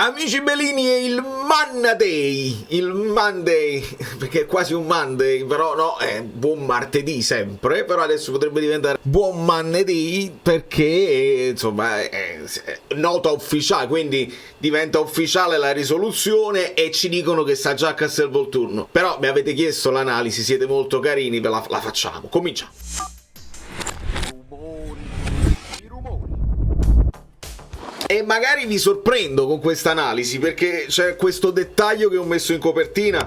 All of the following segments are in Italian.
Amici Bellini, è il Monday, perché è quasi un Monday, però no, è buon martedì sempre, però adesso potrebbe diventare buon Monday perché, insomma, è nota ufficiale, quindi diventa ufficiale la risoluzione e ci dicono che sta già a Castelvolturno. Però mi avete chiesto l'analisi, siete molto carini, ve la facciamo, cominciamo. E magari vi sorprendo con questa analisi, perché c'è questo dettaglio che ho messo in copertina,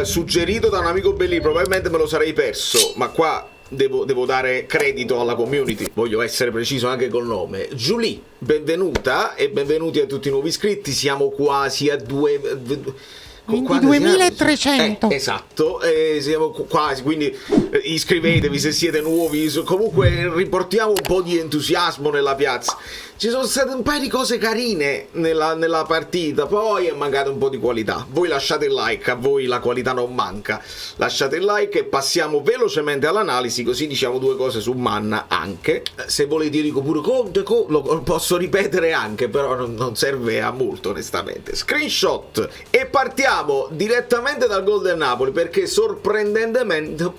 suggerito da un amico Bellini, probabilmente me lo sarei perso, ma qua devo dare credito alla community, voglio essere preciso anche col nome. Julie, benvenuta e benvenuti a tutti i nuovi iscritti, siamo quasi a 22.300. Esatto, siamo quasi, quindi iscrivetevi se siete nuovi, comunque riportiamo un po' di entusiasmo nella piazza. Ci sono state un paio di cose carine nella partita, poi è mancato un po' di qualità. Voi lasciate il like, a voi la qualità non manca. Lasciate il like e passiamo velocemente all'analisi, così diciamo due cose su Manna anche. Se volete io dico pure Conte, lo posso ripetere anche, però non serve a molto onestamente. Screenshot e partiamo direttamente dal gol del Napoli, perché sorprendentemente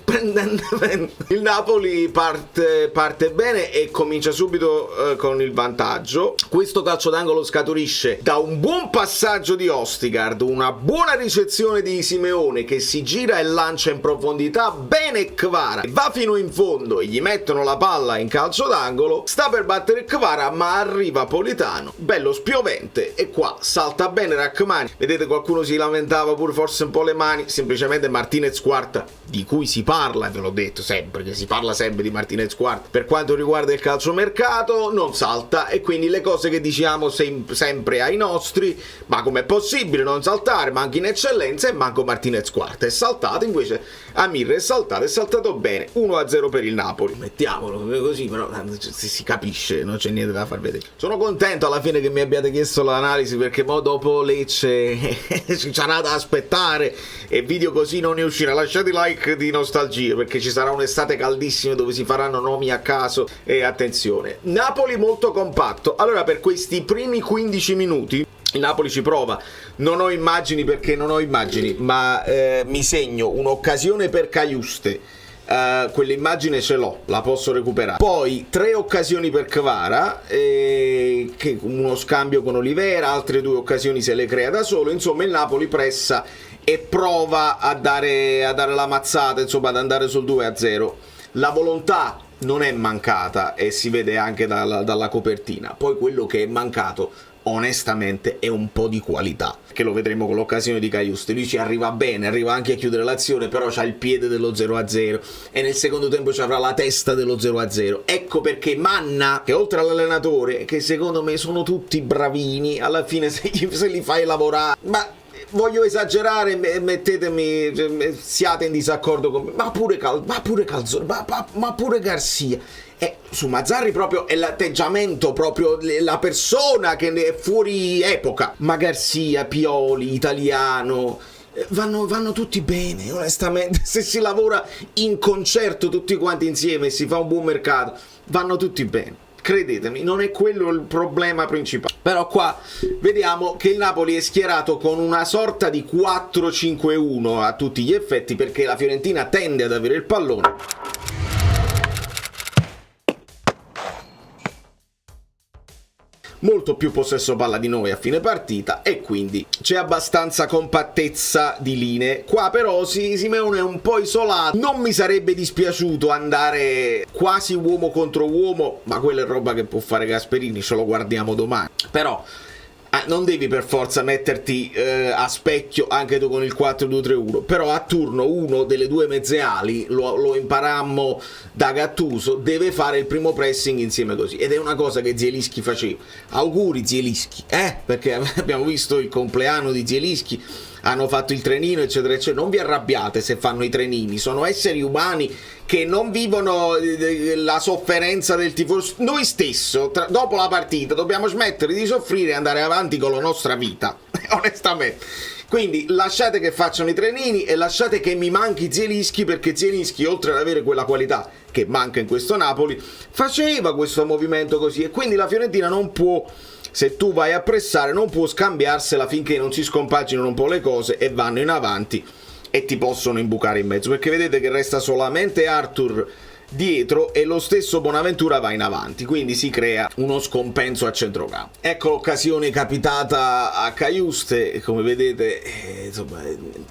il Napoli parte bene e comincia subito con il vantaggio. Questo calcio d'angolo scaturisce da un buon passaggio di Ostigard, una buona ricezione di Simeone che si gira e lancia in profondità bene Kvara, va fino in fondo e gli mettono la palla in calcio d'angolo, sta per battere Kvara ma arriva Politano, bello spiovente, e qua salta bene Rachmani. Vedete, qualcuno si lamentava pure forse un po' le mani, semplicemente Martinez Quarta, di cui si parla, e ve l'ho detto sempre che si parla sempre di Martinez Quarta per quanto riguarda il calciomercato, non salta, e quindi le cose che diciamo sempre ai nostri, ma com'è possibile non saltare, ma anche in eccellenza, e manco Martinez Quarta è saltato, invece Amir è saltato bene. 1-0 per il Napoli, mettiamolo così, però si capisce, non c'è niente da far vedere. Sono contento alla fine che mi abbiate chiesto l'analisi, perché mo dopo Lecce ci sarà da aspettare e video così non ne uscirà. Lasciate like di nostalgia, perché ci sarà un'estate caldissima dove si faranno nomi a caso, e attenzione, Napoli molto compatto. Allora, per questi primi 15 minuti il Napoli ci prova, non ho immagini perché non ho immagini, ma mi segno un'occasione per Caiuste, quell'immagine ce l'ho, la posso recuperare. Poi 3 occasioni per Kvara, che uno scambio con Olivera, altre 2 occasioni se le crea da solo. Insomma, il Napoli pressa e prova a dare la mazzata, insomma ad andare sul 2-0. La volontà non è mancata e si vede anche dalla copertina. Poi quello che è mancato onestamente è un po' di qualità, che lo vedremo con l'occasione di Caiuste. Lui ci arriva bene, arriva anche a chiudere l'azione, però c'ha il piede dello 0-0 e nel secondo tempo ci avrà la testa dello 0-0. Ecco perché Manna, che oltre all'allenatore, che secondo me sono tutti bravini, alla fine se li fai lavorare, ma voglio esagerare, mettetemi, siate in disaccordo con me, ma pure Calzone, ma pure Garcia. Su Mazzarri proprio è l'atteggiamento, proprio la persona che è fuori epoca. Ma Garcia, Pioli, Italiano, vanno tutti bene, onestamente. Se si lavora in concerto tutti quanti insieme e si fa un buon mercato, vanno tutti bene. Credetemi, non è quello il problema principale. Però qua vediamo che il Napoli è schierato con una sorta di 4-5-1 a tutti gli effetti, perché la Fiorentina tende ad avere il pallone, molto più possesso palla di noi a fine partita, e quindi c'è abbastanza compattezza di linee. Qua però Simeone è un po' isolato. Non mi sarebbe dispiaciuto andare quasi uomo contro uomo, ma quella è roba che può fare Gasperini, ce lo guardiamo domani. Però non devi per forza metterti a specchio anche tu con il 4-2-3-1, però a turno uno delle 2 mezze ali, lo imparammo da Gattuso, deve fare il primo pressing insieme così, ed è una cosa che Zielinski faceva. Auguri Zielinski, perché abbiamo visto il compleanno di Zielinski, hanno fatto il trenino eccetera eccetera. Non vi arrabbiate se fanno i trenini, sono esseri umani che non vivono la sofferenza del tifoso. Noi stesso dopo la partita dobbiamo smettere di soffrire e andare avanti con la nostra vita. onestamente. Quindi lasciate che facciano i trenini e lasciate che mi manchi Zielinski, perché Zielinski, oltre ad avere quella qualità che manca in questo Napoli, faceva questo movimento così, e quindi la Fiorentina non può, se tu vai a pressare, non può scambiarsela finché non si scompaginano un po' le cose e vanno in avanti e ti possono imbucare in mezzo, perché vedete che resta solamente Arthur dietro e lo stesso Bonaventura va in avanti, quindi si crea uno scompenso a centrocampo. Ecco l'occasione capitata a Cajuste, come vedete, insomma,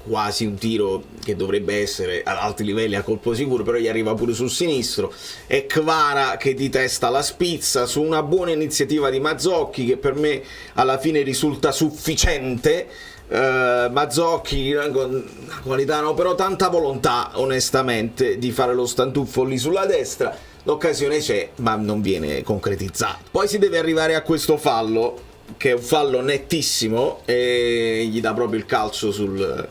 quasi un tiro che dovrebbe essere ad alti livelli a colpo sicuro, però gli arriva pure sul sinistro, e Kvara che di testa la spizza su una buona iniziativa di Mazzocchi, che per me alla fine risulta sufficiente. Mazzocchi con una qualità, no, però tanta volontà onestamente di fare lo stantuffo lì sulla destra. L'occasione c'è ma non viene concretizzata. Poi si deve arrivare a questo fallo, che è un fallo nettissimo, e gli dà proprio il calcio sul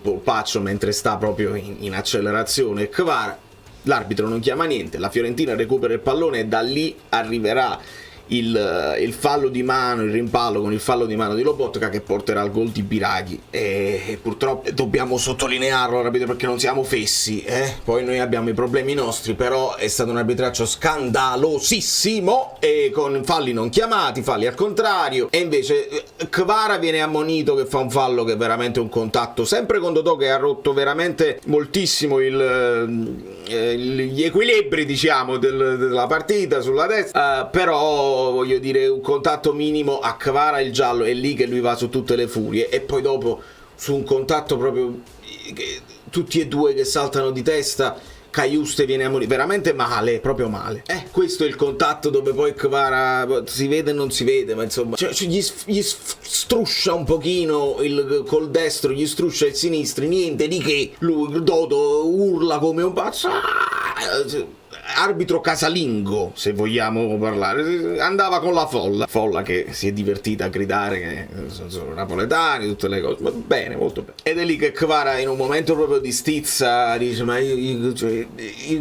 polpaccio mentre sta proprio in accelerazione Kvara. L'arbitro non chiama niente, la Fiorentina recupera il pallone e da lì arriverà il fallo di mano, il rimpallo con il fallo di mano di Lobotka che porterà al gol di Biraghi, e purtroppo dobbiamo sottolinearlo, capito, perché non siamo fessi, poi noi abbiamo i problemi nostri, però è stato un arbitraggio scandalosissimo e con falli non chiamati, falli al contrario, e invece Kvara viene ammonito che fa un fallo che è veramente un contatto, sempre con Dodò, che ha rotto veramente moltissimo gli equilibri, diciamo, della partita sulla destra, però voglio dire, un contatto minimo a Kvara il giallo, è lì che lui va su tutte le furie, e poi dopo su un contatto proprio tutti e due che saltano di testa, Cajuste viene a morire veramente male, proprio male. Questo è il contatto dove poi Kvara si vede e non si vede, ma insomma gli struscia un pochino col destro, gli struscia il sinistro, niente di che, lui Dodo urla come un pazzo, arbitro casalingo, se vogliamo parlare, andava con la folla che si è divertita a gridare che sono napoletani, tutte le cose, ma bene, molto bene. Ed è lì che Kvara, in un momento proprio di stizza, dice: ma io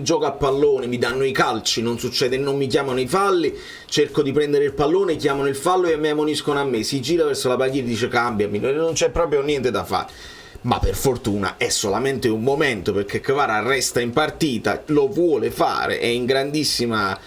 gioco a pallone, mi danno i calci, non succede, non mi chiamano i falli, cerco di prendere il pallone, chiamano il fallo e mi ammoniscono a me. Si gira verso la panchina e dice: cambiami, non c'è proprio niente da fare. Ma per fortuna è solamente un momento, perché Kvara resta in partita, lo vuole fare, è in grandissima,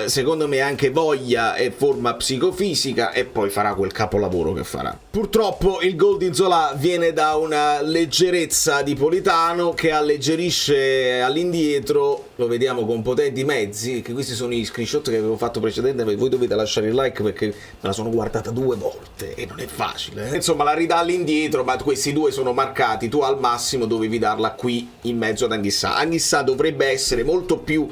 secondo me, anche voglia e forma psicofisica, e poi farà quel capolavoro che farà. Purtroppo il gol di Nzola viene da una leggerezza di Politano che alleggerisce all'indietro, lo vediamo con potenti mezzi, che questi sono i screenshot che avevo fatto precedentemente, voi dovete lasciare il like perché me la sono guardata 2 volte e non è facile. Insomma, la ridà all'indietro, ma questi due sono marcati, tu al massimo dovevi darla qui in mezzo ad Anghissà. Anghissà dovrebbe essere molto più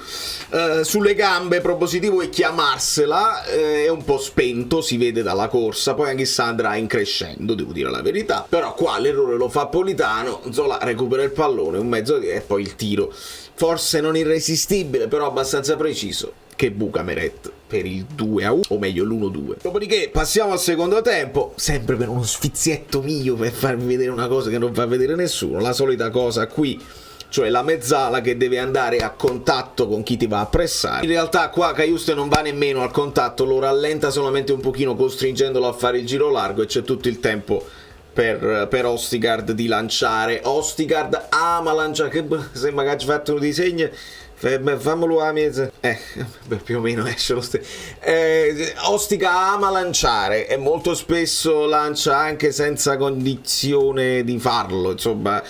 sulle gambe, propositivo, e chiamarsela, è un po' spento, si vede dalla corsa, poi Anghissà andrà in crescendo, devo dire la verità, però qua l'errore lo fa Politano, Nzola recupera il pallone, un mezzo e poi il tiro, forse non irresistibile, però abbastanza preciso, che buca Meret per il 2-1, o meglio l'1-2. Dopodiché passiamo al secondo tempo, sempre per uno sfizietto mio, per farvi vedere una cosa che non fa vedere nessuno, la solita cosa qui, cioè la mezzala che deve andare a contatto con chi ti va a pressare. In realtà qua Cajuste non va nemmeno al contatto, lo rallenta solamente un pochino, costringendolo a fare il giro largo, e c'è tutto il tempo per Ostigard di lanciare. Ostigard ama lanciare, che sembra che ha fatto un disegno, fammelo a mezzo, più o meno esce lo stesso. Ostica ama lanciare e molto spesso lancia anche senza condizione di farlo, insomma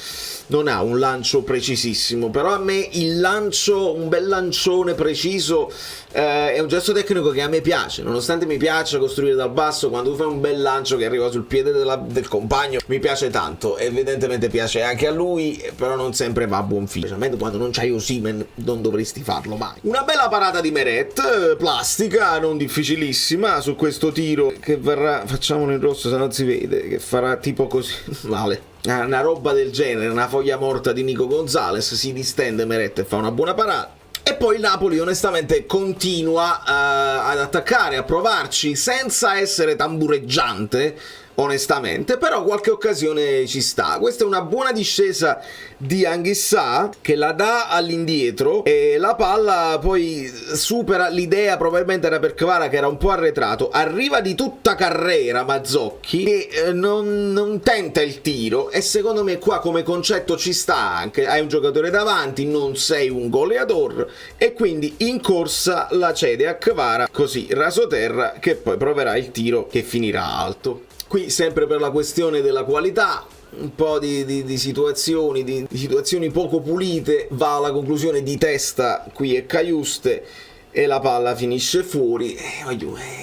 non ha un lancio precisissimo, però a me il lancio, un bel lancione preciso, è un gesto tecnico che a me piace, nonostante mi piace costruire dal basso. Quando tu fai un bel lancio che arriva sul piede del compagno, mi piace tanto, evidentemente piace anche a lui, però non sempre va a buon fine, specialmente quando non c'hai Osimhen, non dovresti farlo mai. Una bella parata di Meret, plastica, non difficilissima, su questo tiro che verrà, facciamolo in rosso se non si vede, che farà tipo così, vale, una roba del genere, una foglia morta di Nico Gonzalez, si distende Meret e fa una buona parata. E poi il Napoli onestamente continua ad attaccare, a provarci, senza essere tambureggiante, onestamente, però qualche occasione ci sta. Questa è una buona discesa di Anguissa che la dà all'indietro e la palla poi supera, l'idea probabilmente era per Kvara che era un po' arretrato, arriva di tutta carrera Mazzocchi e non tenta il tiro, e secondo me qua come concetto ci sta anche, hai un giocatore davanti, non sei un goleador, e quindi in corsa la cede a Kvara, così rasoterra, che poi proverà il tiro che finirà alto. Qui sempre per la questione della qualità, un po' di situazioni poco pulite, va alla conclusione di testa qui è Caiuste e la palla finisce fuori.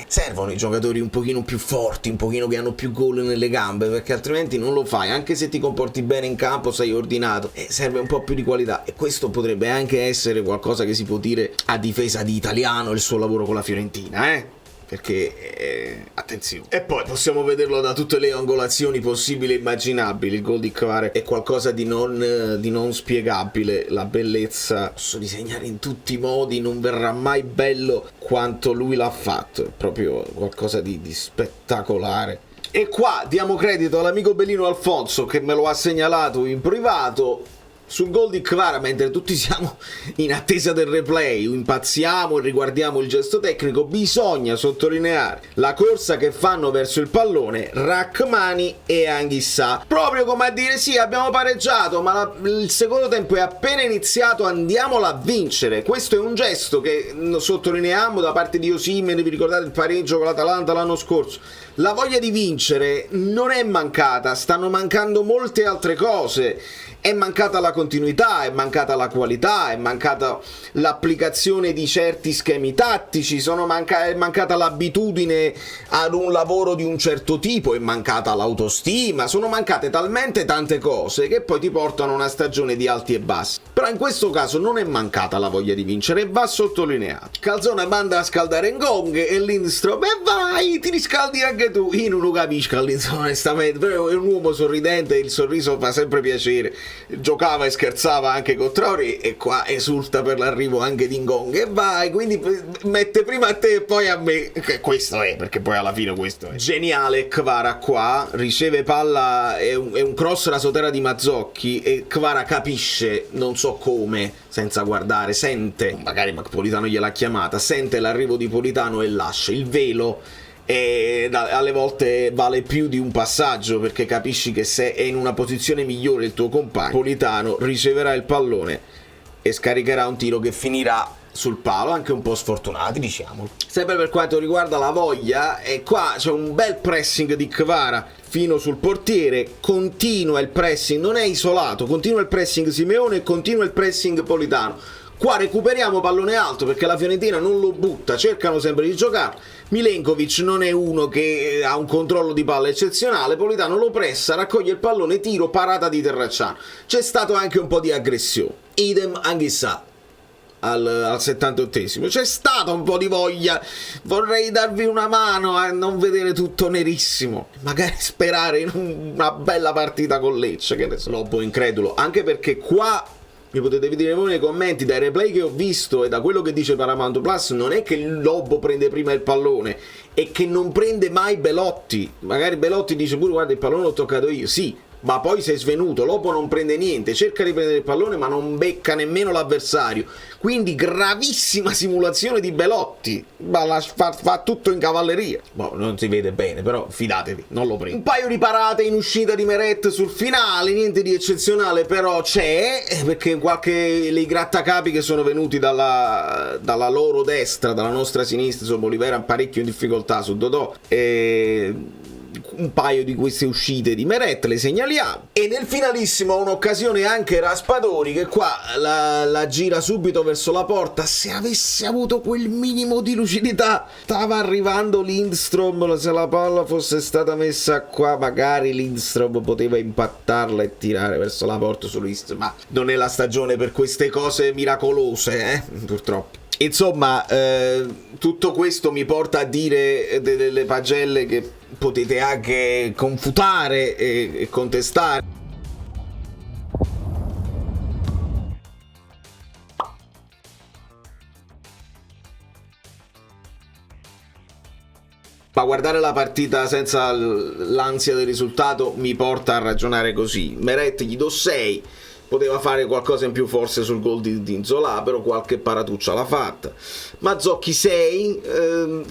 Servono i giocatori un pochino più forti, un pochino che hanno più gol nelle gambe, perché altrimenti non lo fai, anche se ti comporti bene in campo, sei ordinato, serve un po' più di qualità, e questo potrebbe anche essere qualcosa che si può dire a difesa di Italiano, il suo lavoro con la Fiorentina, perché attenzione. E poi possiamo vederlo da tutte le angolazioni possibili e immaginabili. Il gol di Kvara è qualcosa di non spiegabile. La bellezza posso disegnare in tutti i modi, non verrà mai bello quanto lui l'ha fatto, è proprio qualcosa di spettacolare. E qua diamo credito all'amico Bellino Alfonso che me lo ha segnalato in privato sul gol di Kvara, mentre tutti siamo in attesa del replay, impazziamo e riguardiamo il gesto tecnico. Bisogna sottolineare la corsa che fanno verso il pallone Rrahmani e Anguissa, proprio come a dire: sì, abbiamo pareggiato, ma il secondo tempo è appena iniziato, andiamola a vincere. Questo è un gesto che sottolineiamo da parte di Osimhen. Vi ricordate il pareggio con l'Atalanta l'anno scorso? La voglia di vincere non è mancata, stanno mancando molte altre cose. È mancata la continuità, è mancata la qualità, è mancata l'applicazione di certi schemi tattici, è mancata l'abitudine ad un lavoro di un certo tipo, è mancata l'autostima, sono mancate talmente tante cose che poi ti portano a una stagione di alti e bassi. Però in questo caso non è mancata la voglia di vincere, e va sottolineato. Calzone manda a scaldare Ngong e Lindstrom: e vai, ti riscaldi anche tu. Io non lo capisco Lindstrom onestamente, però è un uomo sorridente, il sorriso fa sempre piacere. Giocava e scherzava anche con Traoré, e qua esulta per l'arrivo anche di Ngong, e vai, quindi mette prima a te e poi a me, che questo è, perché poi alla fine questo è geniale. Kvara qua riceve palla, è un cross rasoterra di Mazzocchi, e Kvara capisce, non so come, senza guardare, sente, magari Politano gliel'ha chiamata, sente l'arrivo di Politano e lascia il velo. E alle volte vale più di un passaggio, perché capisci che se è in una posizione migliore il tuo compagno, Politano riceverà il pallone e scaricherà un tiro che finirà sul palo, anche un po' sfortunati, diciamo. Sempre per quanto riguarda la voglia, e qua c'è un bel pressing di Kvara fino sul portiere, continua il pressing, non è isolato, continua il pressing Simeone e continua il pressing Politano. Qua recuperiamo pallone alto perché la Fiorentina non lo butta, cercano sempre di giocare. Milenkovic non è uno che ha un controllo di palla eccezionale, Politano lo pressa, raccoglie il pallone, tiro, parata di Terracciano. C'è stato anche un po' di aggressione. Idem Anguissa al 78esimo. C'è stata un po' di voglia, vorrei darvi una mano a non vedere tutto nerissimo, magari sperare in una bella partita con Lecce, che ne so. Lobo incredulo, anche perché qua mi potete vedere voi nei commenti, dai replay che ho visto e da quello che dice Paramount Plus, non è che il Lobo prende prima il pallone, è che non prende mai Belotti. Magari Belotti dice pure: guarda, il pallone l'ho toccato io, sì, ma poi sei svenuto. Lobo non prende niente, cerca di prendere il pallone ma non becca nemmeno l'avversario, quindi gravissima simulazione di Belotti, fa tutto in cavalleria. Boh, non si vede bene, però fidatevi, non lo prende. Un paio di parate in uscita di Meret sul finale, niente di eccezionale, però c'è, perché i grattacapi che sono venuti dalla loro destra, dalla nostra sinistra, insomma Olivera parecchio in difficoltà su Dodò, e un paio di queste uscite di Meret le segnaliamo. E nel finalissimo un'occasione anche Raspadori, che qua la gira subito verso la porta. Se avesse avuto quel minimo di lucidità, stava arrivando Lindstrom, se la palla fosse stata messa qua magari Lindstrom poteva impattarla e tirare verso la porta su Lindstrom, ma non è la stagione per queste cose miracolose, purtroppo. Insomma, tutto questo mi porta a dire delle pagelle che potete anche confutare e contestare. Ma guardare la partita senza l'ansia del risultato mi porta a ragionare così. Meret gli do 6, poteva fare qualcosa in più forse sul gol di Nzola, però qualche paratuccia l'ha fatta. Mazzocchi 6,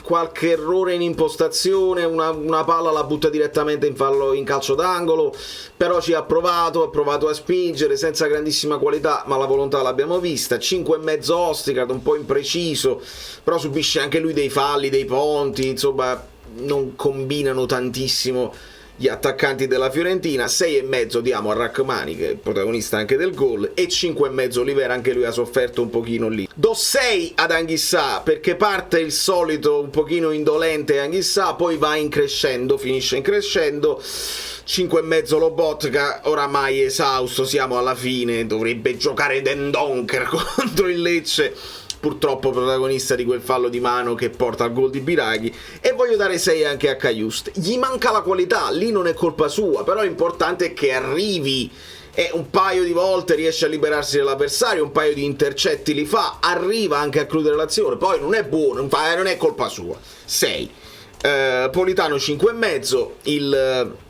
qualche errore in impostazione, una palla la butta direttamente in calcio d'angolo, però ci ha provato a spingere senza grandissima qualità, ma la volontà l'abbiamo vista. 5,5 Ostergaard, un po' impreciso, però subisce anche lui dei falli, dei ponti, insomma non combinano tantissimo gli attaccanti della Fiorentina. 6,5 diamo a Rachmani, che è il protagonista anche del gol, e 5,5 Oliveira, anche lui ha sofferto un pochino lì. Do 6 ad Anghissà, perché parte il solito un pochino indolente Anghissà, poi va in crescendo, finisce in crescendo. 5,5 Lobotka, oramai esausto, siamo alla fine, dovrebbe giocare Dendoncker contro il Lecce, purtroppo protagonista di quel fallo di mano che porta al gol di Biraghi. E voglio dare 6 anche a Cajuste. Gli manca la qualità, lì non è colpa sua, però l'importante è che arrivi, e un paio di volte riesce a liberarsi dall'avversario, un paio di intercetti li fa, arriva anche a chiudere l'azione, poi non è buono, non è colpa sua. 6. Politano 5,5,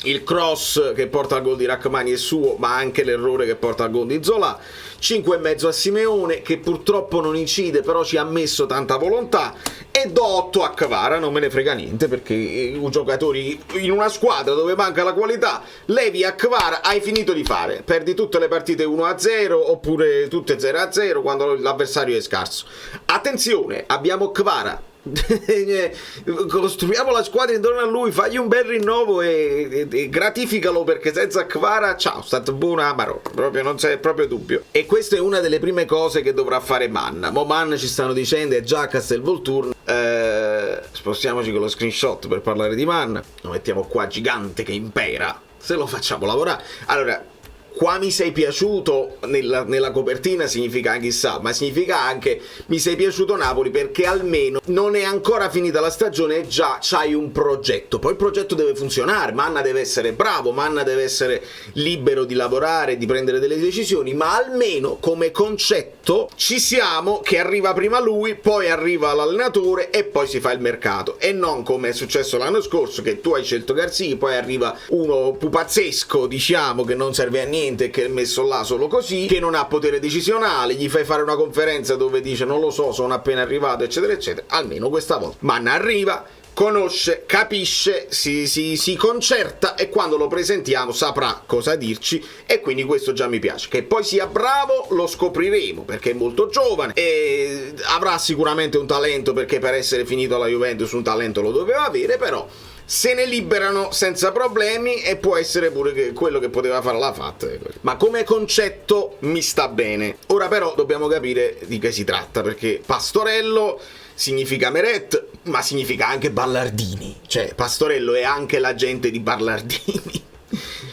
il cross che porta al gol di Rachmani è suo, ma anche l'errore che porta al gol di Zola. 5,5 a Simeone, che purtroppo non incide, però ci ha messo tanta volontà. E do 8 a Kvara, non me ne frega niente, perché i giocatori in una squadra dove manca la qualità, levi a Kvara, hai finito di fare, perdi tutte le partite 1-0 oppure tutte 0-0 quando l'avversario è scarso. Attenzione, abbiamo Kvara, costruiamo la squadra intorno a lui, fagli un bel rinnovo e gratificalo, perché senza Kvara, ciao, stato buono amaro, proprio non c'è proprio dubbio. E questa è una delle prime cose che dovrà fare Manna. Mo Manna, ci stanno dicendo, è già a Castelvolturno. Spostiamoci con lo screenshot per parlare di Manna, lo mettiamo qua gigante che impera, se lo facciamo lavorare. Allora, qua mi sei piaciuto nella copertina significa anche chissà, ma significa anche mi sei piaciuto Napoli, perché almeno non è ancora finita la stagione e già c'hai un progetto. Poi il progetto deve funzionare, Manna deve essere bravo, Manna deve essere libero di lavorare, di prendere delle decisioni, ma almeno come concetto ci siamo, che arriva prima lui, poi arriva l'allenatore e poi si fa il mercato, e non come è successo l'anno scorso, che tu hai scelto Garzì, poi arriva uno pupazzesco, diciamo, che non serve a niente, che è messo là solo così, che non ha potere decisionale, gli fai fare una conferenza dove dice non lo so, sono appena arrivato, eccetera eccetera. Almeno questa volta Manna arriva, conosce, capisce, si concerta, e quando lo presentiamo saprà cosa dirci, e quindi questo già mi piace. Che poi sia bravo lo scopriremo, perché è molto giovane e avrà sicuramente un talento, perché per essere finito alla Juventus un talento lo doveva avere, però se ne liberano senza problemi, e può essere pure che quello che poteva fare l'ha fatto. Ma come concetto mi sta bene. Ora però dobbiamo capire di che si tratta, perché Pastorello significa Meret, ma significa anche Ballardini, cioè Pastorello è anche l'agente di Ballardini.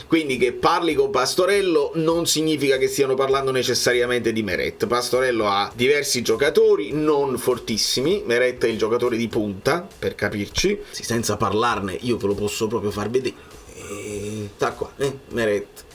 Quindi che parli con Pastorello non significa che stiano parlando necessariamente di Meret. Pastorello ha diversi giocatori non fortissimi, Meret è il giocatore di punta, per capirci. Senza parlarne io ve lo posso proprio far vedere. Sta qua, Meret.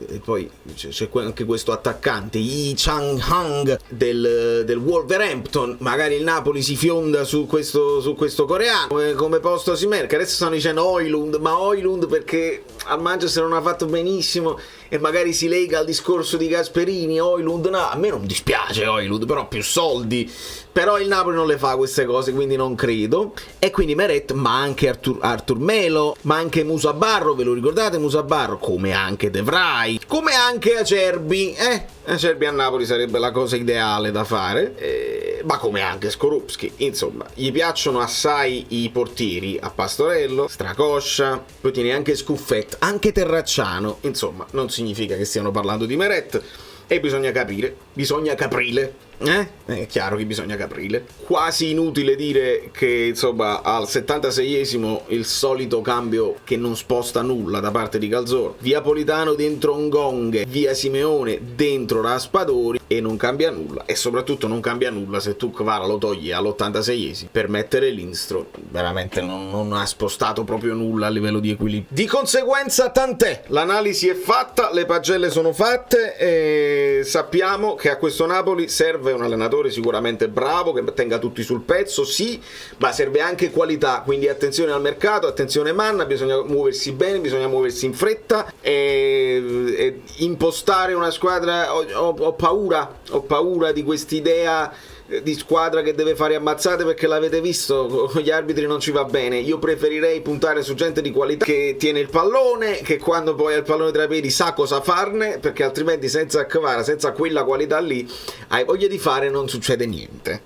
E poi c'è anche questo attaccante, Yi Chang-hang del Wolverhampton. Magari il Napoli si fionda su questo coreano come posto Osimhen, che adesso stanno dicendo Højlund, ma Højlund perché al Manchester non ha fatto benissimo e magari si lega al discorso di Gasperini. Højlund no, a me non dispiace Højlund, però più soldi. Però il Napoli non le fa queste cose, quindi non credo. E quindi Meret, ma anche Artur Melo, ma anche Musa Barro, ve lo ricordate Musa Barro? Come anche De Vrij, come anche Acerbi. Acerbi a Napoli sarebbe la cosa ideale da fare, ma come anche Skorupski. Insomma, gli piacciono assai i portieri a Pastorello, Stracoscia, poi tiene anche Scuffet, anche Terracciano. Insomma, non significa che stiano parlando di Meret. E bisogna capire, bisogna caprile. È chiaro che bisogna caprile. Quasi inutile dire che insomma al 76esimo il solito cambio che non sposta nulla da parte di Calzoro. Via Politano dentro Ngonghe, via Simeone dentro Raspadori. e non cambia nulla, e soprattutto non cambia nulla se tu Kvara lo togli all'86esimo per mettere Lindstrom. Veramente non ha spostato proprio nulla a livello di equilibrio. Di conseguenza tant'è, l'analisi è fatta, le pagelle sono fatte e sappiamo che a questo Napoli serve un allenatore sicuramente bravo, che tenga tutti sul pezzo, sì, ma serve anche qualità, quindi attenzione al mercato, attenzione Manna, bisogna muoversi bene, bisogna muoversi in fretta e impostare una squadra. Ho paura di quest'idea di squadra che deve fare ammazzate, perché l'avete visto, con gli arbitri non ci va bene. Io preferirei puntare su gente di qualità che tiene il pallone, che quando poi ha il pallone tra i piedi sa cosa farne, perché altrimenti senza Kvara, senza quella qualità lì, hai voglia di fare, non succede niente,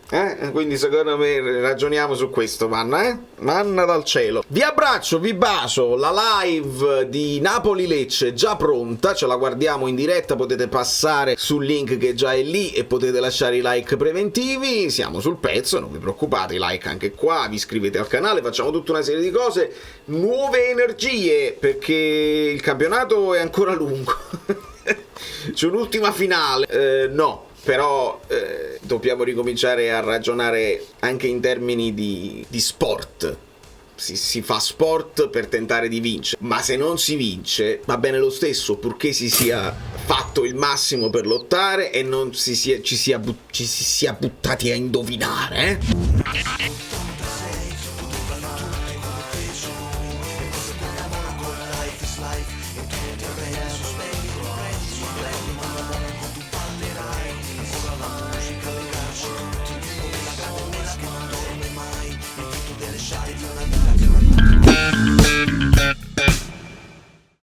quindi secondo me ragioniamo su questo, Manna, manna dal cielo. Vi abbraccio, vi bacio, la live di Napoli-Lecce è già pronta, ce la guardiamo in diretta, potete passare sul link che già è lì e potete lasciare i like preventivi. Siamo sul pezzo, non vi preoccupate, like anche qua, vi iscrivete al canale, facciamo tutta una serie di cose, nuove energie, perché il campionato è ancora lungo. C'è un'ultima finale, no, però dobbiamo ricominciare a ragionare anche in termini di sport. Si fa sport per tentare di vincere, ma se non si vince va bene lo stesso, purché si sia fatto il massimo per lottare e non ci si sia buttati a indovinare,